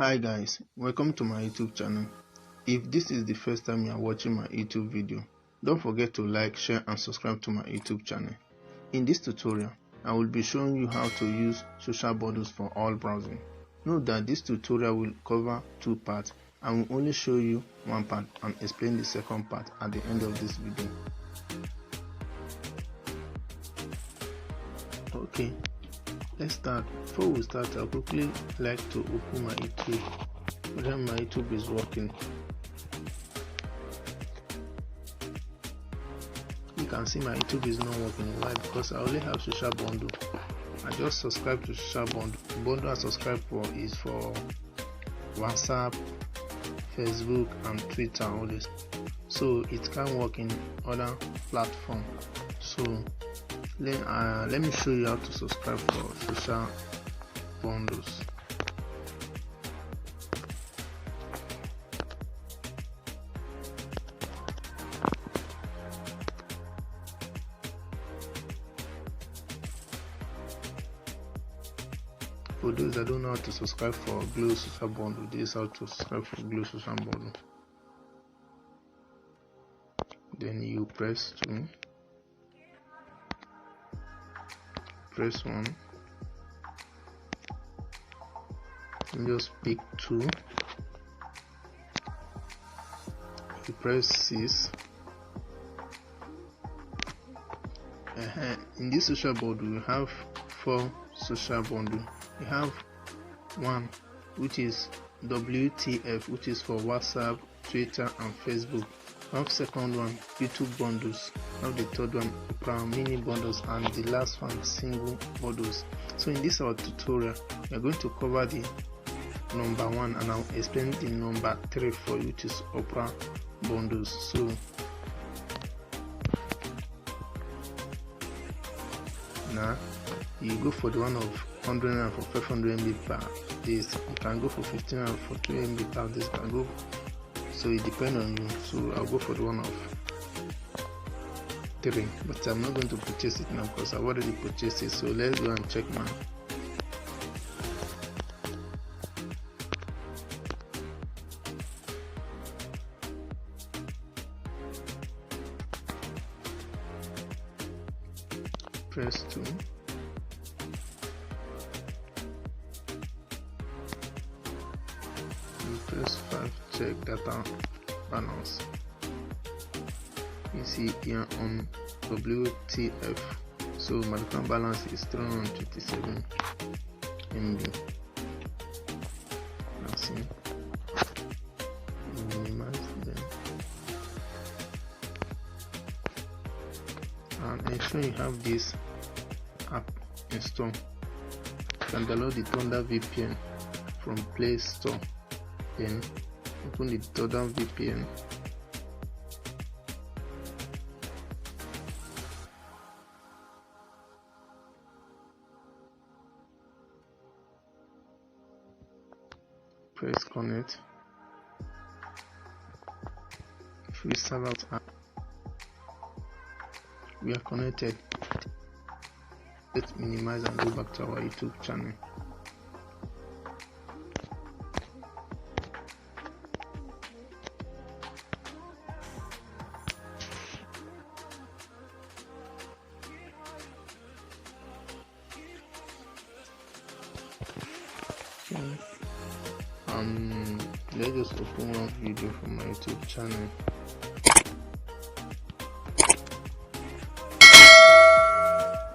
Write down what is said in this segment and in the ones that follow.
Hi guys, welcome to my YouTube channel. If this is the first time you are watching my YouTube video, don't forget to like, share and subscribe to my YouTube channel. In this tutorial, I will be showing you how to use social bundles for all browsing. Note that this tutorial will cover two parts. I will only show you one part and explain the second part at the end of this video. Okay, let's start. Before we start, I'll quickly like to open my YouTube. Then my YouTube is working. You can see my YouTube is not working. Why? Because I only have social bundle. I just subscribe to social bundle. The bundle I subscribe for is for WhatsApp, Facebook and Twitter, all this. So it can work in other platforms. So let me show you how to subscribe for social bundles. For those that don't know how to subscribe for Glo social bundle, this is how to subscribe for Glo social bundle. Then you press 2, press 1, and just pick 2, you press 6. In this social bundle we have 4 social bundle. We have one which is WTF, which is for WhatsApp, Twitter and Facebook. We have second one, YouTube bundles. We have the third one, Opera mini bundles, and the last one, single bundles. So in this our tutorial, we are going to cover the number 1 and I'll explain the number 3 for you, which is Opera bundles. So now you go for the one of 100 and for 500 MB per days. You can go for 15 and for 2 MB per days. Can go. So it depends on you. So I'll go for the one of 3, but I'm not going to purchase it now because I've already purchased it. So let's go and check now. Press 2. Press 5, check data balance. You see here on WTF, so my data balance is 327 MB. Now see, minimize them and ensure you have this app installed. You can download the Thunder VPN from Play Store. Then open the Thunder VPN. Press connect. If we start out app, we are connected. Let's minimize and go back to our YouTube channel. Let's just open one video from my YouTube channel.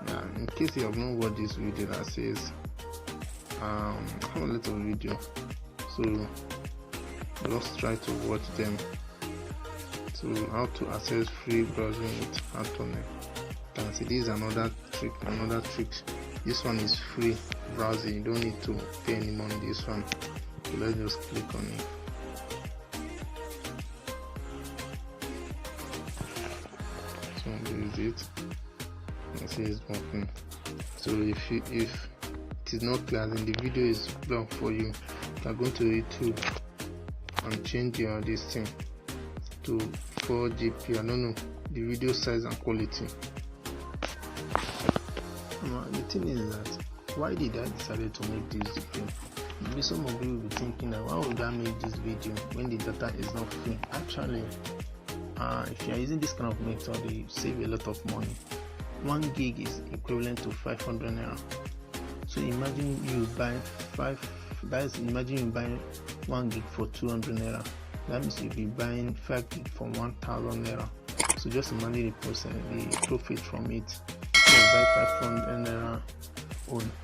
Now, in case you have not watched this video that says I have a little video, so just try to watch them. So how to access free browsing with Anthony. You can see this is another trick. This one is free browsing, you don't need to pay any money. This one, so let's just click on it. So this is it. You see it's working. So if it is not clear and the video is blocked for you, you can go to YouTube and change your this thing to 4GP. I don't know the video size and quality. The thing is that why did I decide to make this video? Maybe some of you will be thinking that why would I make this video when the data is not free? Actually, if you are using this kind of method, you save a lot of money. 1 gig is equivalent to 500 naira. So imagine you buy imagine you buy 1 gig for 200 naira. That means you'll be buying 5 gig for 1,000 naira. So just imagine the profit from it. So you buy 500 naira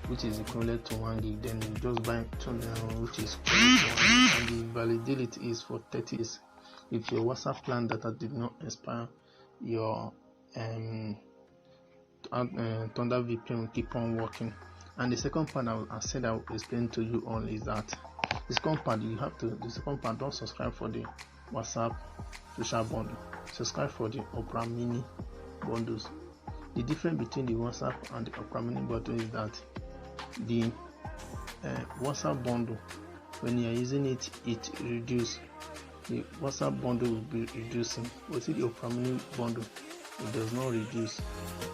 which is equivalent to 1 gig, then you just buy 200 naira which is equivalent to 1 gig, and the validity is for 30 days. If your WhatsApp plan data did not expire, your Thunder VPN will keep on working. And the second part I said I will explain to you all is that the second part, don't subscribe for the WhatsApp social bundle, subscribe for the Opera Mini bundles. The difference between the WhatsApp and the Opera Mini bundle is that the WhatsApp bundle, when you are using it, it reduces. The WhatsApp bundle will be reducing, but see the Opera Mini bundle, it does not reduce.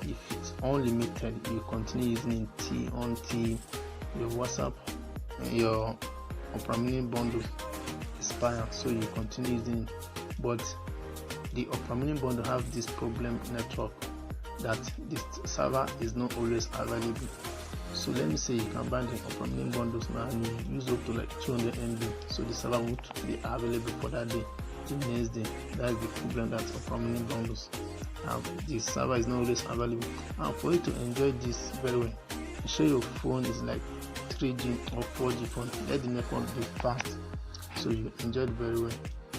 If it's unlimited, you continue using it until your WhatsApp, your Opera Mini bundle expire, so you continue using it. But the Opera Mini bundle have this problem network that this server is not always available. So let me say you can buy the Opera Mini bundles now and you use up to like 200 MB, so the server won't be available for that day. The next day, that's the problem that Opera Mini bundles have. The server is not always available. And for you to enjoy this very well, ensure your phone is like 3G or 4G phone. Let the network be fast so you enjoy it very well.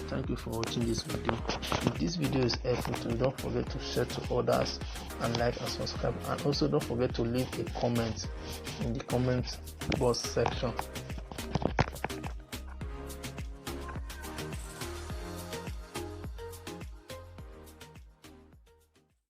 Thank you for watching this video. If this video is helpful to you, don't forget to share to others and like and subscribe, and also don't forget to leave a comment in the comment box section.